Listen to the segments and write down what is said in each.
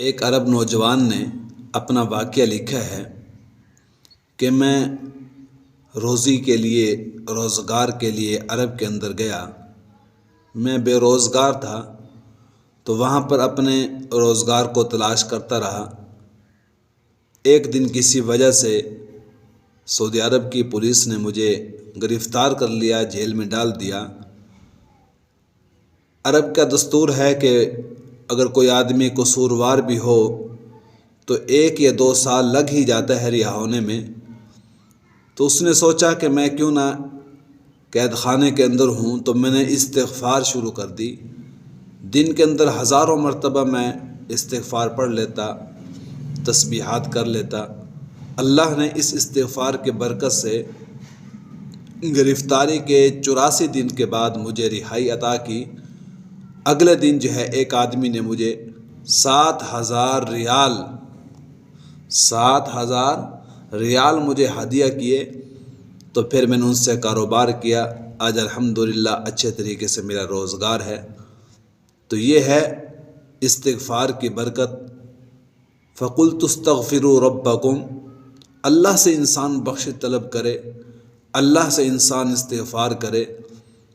ایک عرب نوجوان نے اپنا واقعہ لکھا ہے کہ میں روزی کے لیے روزگار کے لیے عرب کے اندر گیا۔ میں بے روزگار تھا تو وہاں پر اپنے روزگار کو تلاش کرتا رہا۔ ایک دن کسی وجہ سے سعودی عرب کی پولیس نے مجھے گرفتار کر لیا، جیل میں ڈال دیا۔ عرب کا دستور ہے کہ اگر کوئی آدمی قصوروار بھی ہو تو 1 یا 2 سال لگ ہی جاتا ہے رہا ہونے میں۔ تو اس نے سوچا کہ میں کیوں نہ قید خانے کے اندر ہوں، تو میں نے استغفار شروع کر دی۔ دن کے اندر ہزاروں مرتبہ میں استغفار پڑھ لیتا، تسبیحات کر لیتا۔ اللہ نے اس استغفار کے برکت سے گرفتاری کے 84 دن کے بعد مجھے رہائی عطا کی۔ اگلے دن ایک آدمی نے مجھے 7,000 ریال مجھے ہدیہ کیے، تو پھر میں نے ان سے کاروبار کیا۔ آج الحمدللہ اچھے طریقے سے میرا روزگار ہے۔ تو یہ ہے استغفار کی برکت۔ فَقُلْتُ اسْتَغْفِرُوا رَبَّكُمْ، اللہ سے انسان بخشش طلب کرے، اللہ سے انسان استغفار کرے۔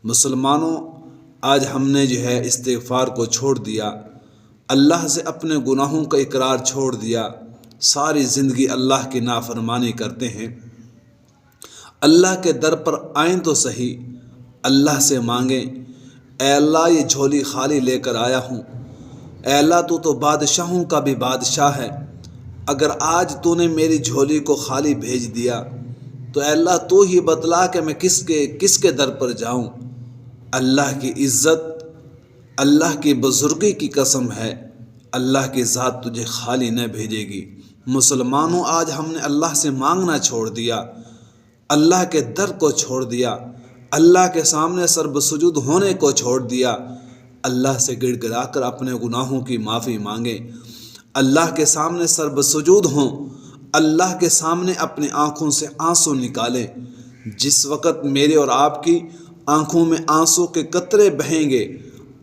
مسلمانوں، آج ہم نے استغفار کو چھوڑ دیا، اللہ سے اپنے گناہوں کا اقرار چھوڑ دیا، ساری زندگی اللہ کی نافرمانی کرتے ہیں۔ اللہ کے در پر آئیں تو صحیح، اللہ سے مانگیں، اے اللہ یہ جھولی خالی لے کر آیا ہوں، اے اللہ تو بادشاہوں کا بھی بادشاہ ہے، اگر آج تو نے میری جھولی کو خالی بھیج دیا تو اے اللہ تو ہی بتلا کہ میں کس کے در پر جاؤں۔ اللہ کی عزت، اللہ کی بزرگی کی قسم ہے، اللہ کی ذات تجھے خالی نہ بھیجے گی۔ مسلمانوں، آج ہم نے اللہ سے مانگنا چھوڑ دیا، اللہ کے در کو چھوڑ دیا، اللہ کے سامنے سرب سجود ہونے کو چھوڑ دیا۔ اللہ سے گڑ گڑا کر اپنے گناہوں کی معافی مانگیں، اللہ کے سامنے سرب سجود ہوں، اللہ کے سامنے اپنی آنکھوں سے آنسو نکالیں۔ جس وقت میرے اور آپ کی آنکھوں میں آنسو کے قطرے بہیں گے،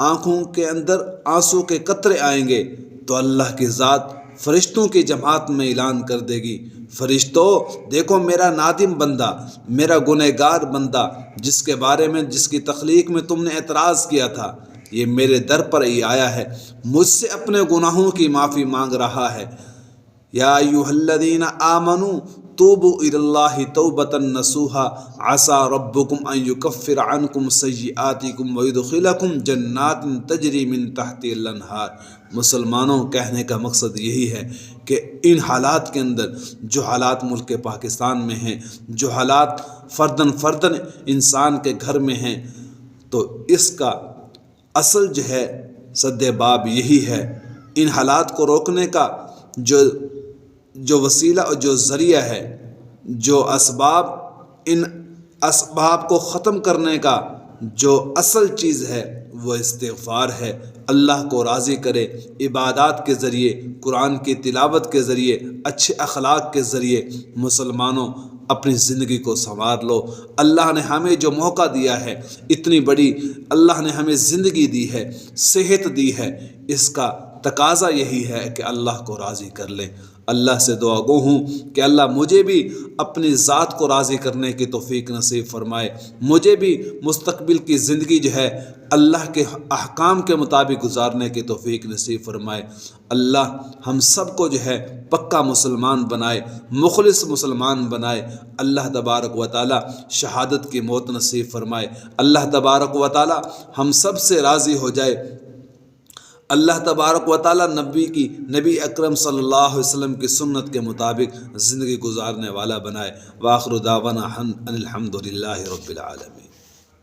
آنکھوں کے اندر آنسو کے قطرے آئیں گے، تو اللہ کی ذات فرشتوں کی جماعت میں اعلان کر دے گی، فرشتوں دیکھو میرا نادم بندہ، میرا گنہگار بندہ، جس کے بارے میں جس کی تخلیق میں تم نے اعتراض کیا تھا، یہ میرے در پر ہی آیا ہے، مجھ سے اپنے گناہوں کی معافی مانگ رہا ہے۔ یا ایھا الذین آمنوا توبوا الی اللہ توبۃ نصوحا عسیٰ ربکم ان یکفر عنکم سیئاتکم ویدخلکم جنات تجری من تحتہا الانہار۔ مسلمانوں، کہنے کا مقصد یہی ہے کہ ان حالات کے اندر، جو حالات ملک پاکستان میں ہیں، جو حالات فردن انسان کے گھر میں ہیں، تو اس کا اصل سد باب یہی ہے۔ ان حالات کو روکنے کا جو وسیلہ اور جو ذریعہ ہے، جو اسباب، ان اسباب کو ختم کرنے کا جو اصل چیز ہے وہ استغفار ہے۔ اللہ کو راضی کرے عبادات کے ذریعے، قرآن کی تلاوت کے ذریعے، اچھے اخلاق کے ذریعے۔ مسلمانوں، اپنی زندگی کو سنوار لو۔ اللہ نے ہمیں جو موقع دیا ہے، اتنی بڑی اللہ نے ہمیں زندگی دی ہے، صحت دی ہے، اس کا تقاضا یہی ہے کہ اللہ کو راضی کر لیں۔ اللہ سے دعا گو ہوں کہ اللہ مجھے بھی اپنی ذات کو راضی کرنے کی توفیق نصیب فرمائے، مجھے بھی مستقبل کی زندگی اللہ کے احکام کے مطابق گزارنے کی توفیق نصیب فرمائے۔ اللہ ہم سب کو پکا مسلمان بنائے، مخلص مسلمان بنائے۔ اللہ تبارک و تعالی شہادت کی موت نصیب فرمائے۔ اللہ تبارک و تعالی ہم سب سے راضی ہو جائے۔ اللہ تبارک و تعالی نبی اکرم صلی اللہ علیہ وسلم کی سنت کے مطابق زندگی گزارنے والا بنائے۔ وآخر دعوانا ان الحمد للہ رب العالمین۔